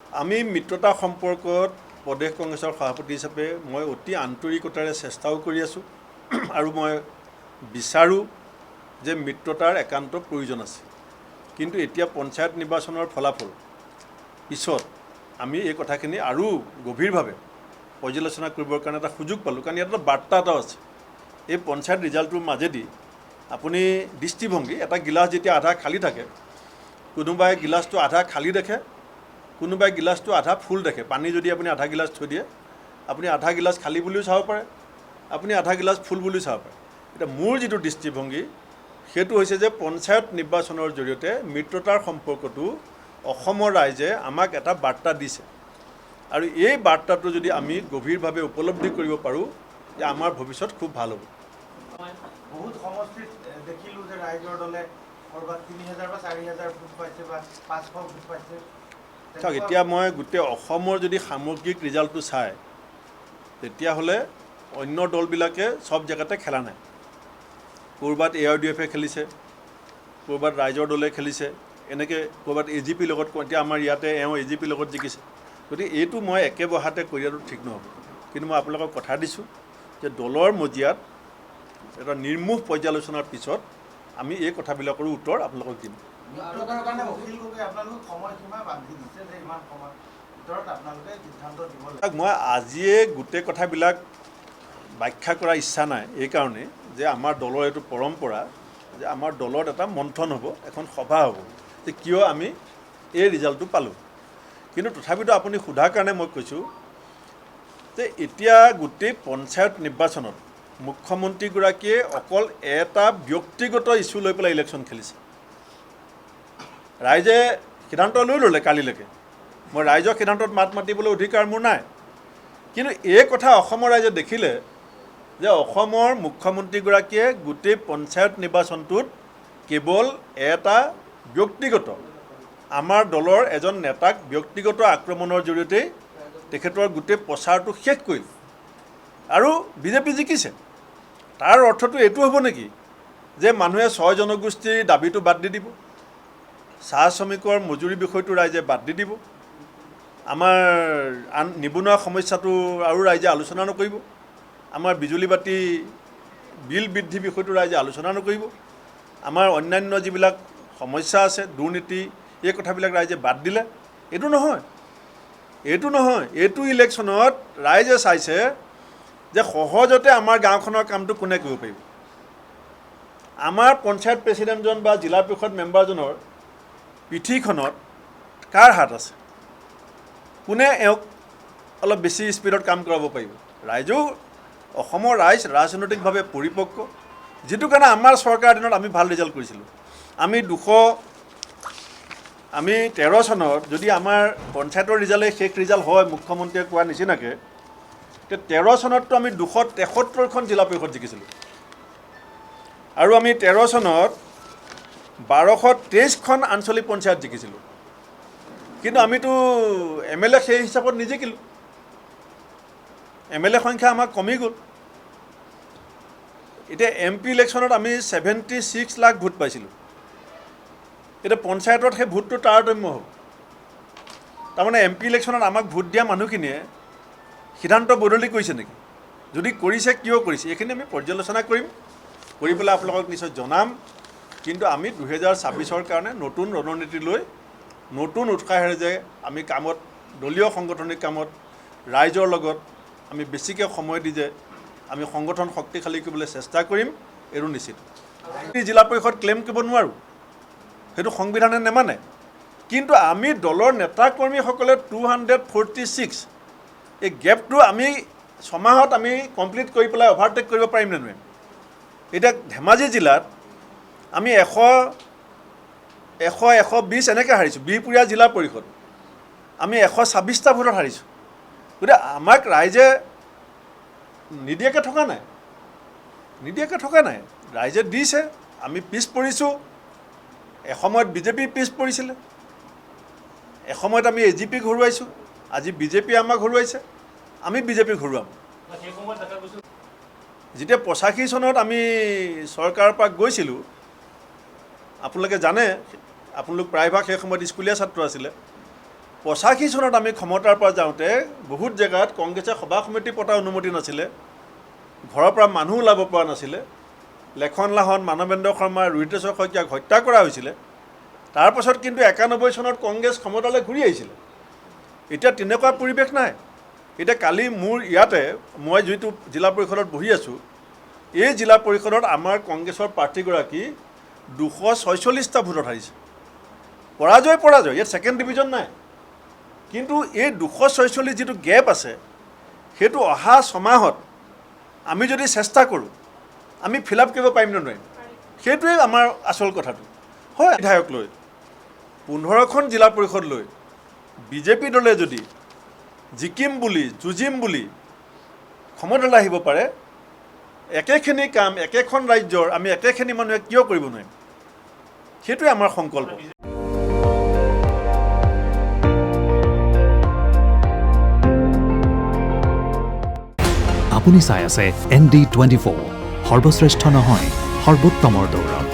আমি মিত্ৰতা সম্পৰ্কত প্ৰদেশ কংগ্ৰেছৰ সভাপতি হিচাপে মই অতি আন্তৰিকতাৰে চেষ্টাও কৰি আছোঁ আৰু মই বিচাৰোঁ যে মিত্ৰতাৰ একান্ত প্ৰয়োজন আছে। কিন্তু এতিয়া পঞ্চায়ত নিৰ্বাচনৰ ফলাফল পিছত আমি এই কথাখিনি আৰু গভীৰভাৱে পৰ্যালোচনা কৰিবৰ কাৰণে এটা সুযোগ পালোঁ, কাৰণ ইয়াত এটা বাৰ্তা এটাও আছে। এই পঞ্চায়ত ৰিজাল্টটোৰ মাজেদি আপুনি দৃষ্টিভংগী, এটা গিলাচ যেতিয়া আধা খালী থাকে, কোনোবাই গিলাচটো আধা খালী দেখে, কোনোবাই গিলাচটো আধা ফুল দেখে। পানী যদি আপুনি আধা গিলাচ থৈ দিয়ে, আপুনি আধা গিলাচ খালী বুলিও চাব পাৰে, আপুনি আধা গিলাচ ফুল বুলিও চাব পাৰে। এতিয়া মোৰ যিটো দৃষ্টিভংগী সেইটো হৈছে যে পঞ্চায়ত নিৰ্বাচনৰ জৰিয়তে মিত্ৰতাৰ সম্পৰ্কটো অসমৰ ৰাইজে আমাক এটা বাৰ্তা দিছে, আৰু এই বাৰ্তাটো যদি আমি গভীৰভাৱে উপলব্ধি কৰিব পাৰোঁ যে আমাৰ ভৱিষ্যত খুব ভাল হ'ব। বহুত সমষ্টিত দেখিলোঁ যে ৰাইজৰ দলে ক'ৰবাত 3000 বা 4000 ভোট পাইছে বা 500 ভোট পাইছে। চাওক, এতিয়া মই গোটেই অসমৰ যদি সামগ্ৰিক ৰিজাল্টটো চাই, তেতিয়াহ'লে অন্য দলবিলাকে চব জেগাতে খেলা নাই। ক'ৰবাত ARDF খেলিছে, ক'ৰবাত ৰাইজৰ দলে খেলিছে, এনেকৈ ক'ৰবাত AGP লগত, এতিয়া আমাৰ ইয়াতে AGP লগত জিকিছে। গতিকে এইটো মই একে বহাতে কৰি দিয়াটো ঠিক নহ'ব। কিন্তু মই আপোনালোকক কথা দিছোঁ যে দলৰ মজিয়াত এটা নিৰ্মোহ পৰ্যালোচনাৰ পিছত আমি এই কথাবিলাকৰো উত্তৰ আপোনালোকক দিম। মিত্ৰতাৰ কাৰণে অখিল গগৈয়ে আপোনালোকক সময়সীমা বান্ধি দিছে যে ইমান সময়ৰ ভিতৰত আপোনালোকে সিদ্ধান্ত দিব লাগিব। মই আজিয়ে গোটেই কথাবিলাক ব্যাখ্যা কৰাৰ ইচ্ছা নাই, এইকাৰণে যে আমাৰ দলৰ এইটো পৰম্পৰা যে আমাৰ দলত এটা মন্থন হ'ব, এখন সভা হ'ব যে কিয় আমি এই ৰিজাল্টটো পালোঁ। কিন্তু তথাপিতো আপুনি সোধাৰ কাৰণে মই কৈছোঁ যে এতিয়া গোটেই পঞ্চায়ত নিৰ্বাচনত মুখ্যমন্ত্ৰীগৰাকীয়ে অকল এটা ব্যক্তিগত ইছ্যু লৈ পেলাই ইলেকশ্যন খেলিছে। ৰাইজে সিদ্ধান্ত লৈ ল'লে কালিলৈকে, মই ৰাইজৰ সিদ্ধান্তত মাত মাতিবলৈ অধিকাৰ মোৰ নাই। কিন্তু এই কথা অসমৰ ৰাইজে দেখিলে যে অসমৰ মুখ্যমন্ত্ৰীগৰাকীয়ে গোটেই পঞ্চায়ত নিৰ্বাচনটোত কেৱল এটা ব্যক্তিগত, আমাৰ দলৰ এজন নেতাক ব্যক্তিগত আক্ৰমণৰ জৰিয়তেই তেখেতৰ গোটেই প্ৰচাৰটো শেষ কৰিল আৰু বিজেপি জিকিছে। তাৰ অৰ্থটো এইটো হ'ব নেকি যে মানুহে 6 জনগোষ্ঠীৰ দাবীটো বাদ দি দিব, চাহ শ্ৰমিকৰ মজুৰি বিষয়টো ৰাইজে বাদ দি দিব, আমাৰ আন নিবনুৱা সমস্যাটো আৰু ৰাইজে আলোচনা নকৰিব, আমাৰ বিজুলী বাতি বিল বৃদ্ধি বিষয়টো ৰাইজে আলোচনা নকৰিব, আমাৰ অন্যান্য যিবিলাক সমস্যা আছে, দুৰ্নীতি, এই কথাবিলাক ৰাইজে বাদ দিলে? এইটো নহয়, এইটো নহয়। এইটো ইলেকশ্যনত ৰাইজে চাইছে যে সহজতে আমাৰ গাঁওখনৰ কামটো কোনে কৰিব পাৰিব। আমাৰ পঞ্চায়ত প্ৰেচিডেণ্টজন বা জিলা পৰিষদ মেম্বাৰজনৰ পিঠিখনত কাৰ হাত আছে? কোনে এওঁক অলপ বেছি স্পীডত কাম কৰাব পাৰিব? ৰাইজেও, অসমৰ ৰাইজ ৰাজনৈতিকভাৱে পৰিপক্ক, যিটো কাৰণে আমাৰ চৰকাৰৰ দিনত আমি ভাল ৰিজাল্ট কৰিছিলোঁ। আমি 13 চনত যদি আমাৰ পঞ্চায়তৰ ৰিজাল্টেই শেষ ৰিজাল্ট হয় মুখ্যমন্ত্ৰীয়ে কোৱা নিচিনাকৈ, তেতিয়া 13 চনততো আমি 273খন জিলা পৰিষদ জিকিছিলোঁ, আৰু আমি 13 চনত 1223খন আঞ্চলিক পঞ্চায়ত জিকিছিলোঁ। কিন্তু আমিতো MLA সেই হিচাপত নিজিকিলোঁ, MLA সংখ্যা আমাৰ কমি গ'ল। এতিয়া MP ইলেকশ্যনত আমি 76 লাখ ভোট পাইছিলোঁ। এতিয়া পঞ্চায়তত সেই ভোটটো তাৰতম্য হ'ব। তাৰমানে MP ইলেকশ্যনত আমাক ভোট দিয়া মানুহখিনিয়ে সিদ্ধান্ত বদলি কৰিছে নেকি? যদি কৰিছে, কিয় কৰিছে? এইখিনি আমি পৰ্যালোচনা কৰিম, কৰি পেলাই আপোনালোকক নিশ্চয় জনাম। কিন্তু আমি 2026ৰ কাৰণে নতুন ৰণনীতি লৈ নতুন উৎসাহেৰে যে আমি কামত, দলীয় সাংগঠনিক কামত ৰাইজৰ লগত আমি বেছিকৈ সময় দি যে আমি সংগঠন শক্তিশালী কৰিবলৈ চেষ্টা কৰিম, এইটো নিশ্চিত। জিলা পৰিষদ ক্লেইম কৰিব নোৱাৰোঁ, সেইটো সংবিধানে নেমানে। কিন্তু আমি দলৰ নেতা কৰ্মীসকলে 246 এই গেপটো আমি 6 মাহত আমি কমপ্লিট কৰি পেলাই অভাৰটেক কৰিব পাৰিম নে নোৱাৰিম? এতিয়া ধেমাজি জিলাত আমি 120 এনেকৈ হাৰিছোঁ। বিহপুৰীয়া জিলা পৰিষদ আমি 126টা ভোটত হাৰিছোঁ। গতিকে আমাক ৰাইজে নিদিয়াকৈ থকা নাই, ৰাইজে দিছে। আমি পিছ পৰিছোঁ। এসময়ত বিজেপি পিছ পৰিছিলে, এসময়ত আমি AGPক হৰুৱাইছোঁ, আজি বিজেপি আমাক হৰুৱাইছে, আমি বিজেপিক হৰুৱাম। যেতিয়া 85 চনত আমি চৰকাৰৰ পৰা গৈছিলোঁ, আপোনালোকে জানে, আপোনালোক প্ৰায়ভাগ সেই সময়ত স্কুলীয়া ছাত্ৰ আছিলে, 85 চনত আমি ক্ষমতাৰ পৰা যাওঁতে বহুত জেগাত কংগ্ৰেছে সভা সমিতি পতাৰ অনুমতি নাছিলে, ঘৰৰ পৰা মানুহ ওলাব পৰা নাছিলে, লেখন লাহন, মানৱেন্দ্ৰ শৰ্মা, ৰুহিতেশ্বৰ শইকীয়াক হত্যা কৰা হৈছিলে। তাৰপাছত কিন্তু 91 চনত কংগ্ৰেছ ক্ষমতালৈ ঘূৰি আহিছিলে। এতিয়া তেনেকুৱা পৰিৱেশ নাই। এতিয়া কালি মোৰ ইয়াতে মই যিটো জিলা পৰিষদত বহি আছোঁ, এই জিলা পৰিষদত আমাৰ কংগ্ৰেছৰ প্ৰাৰ্থীগৰাকী 246টা ভোটত হাৰিছে। পৰাজয়, ইয়াত ছেকেণ্ড ডিভিজন নাই। কিন্তু এই 246 যিটো গেপ আছে, সেইটো অহা 6 মাহত আমি যদি চেষ্টা কৰোঁ, আমি ফিল আপ কৰিব পাৰিম নে নোৱাৰিম? সেইটোৱে আমাৰ আচল কথাটো। হয়, বিধায়ক লৈ 15খন জিলা পৰিষদ লৈ বিজেপি দলে যদি জিকিম বুলি, যুঁজিম বুলি ক্ষমতালৈ আহিব পাৰে, একেখিনি কাম একেখন ৰাজ্যৰ আমি একেখিনি মানুহে কিয় কৰিব নোৱাৰিম? সেইটোৱে আমাৰ সংকল্প। আপুনি চাই আছে ND24, সৰ্বশ্ৰেষ্ঠ নহয়, সৰ্বোত্তমৰ দৌৰ।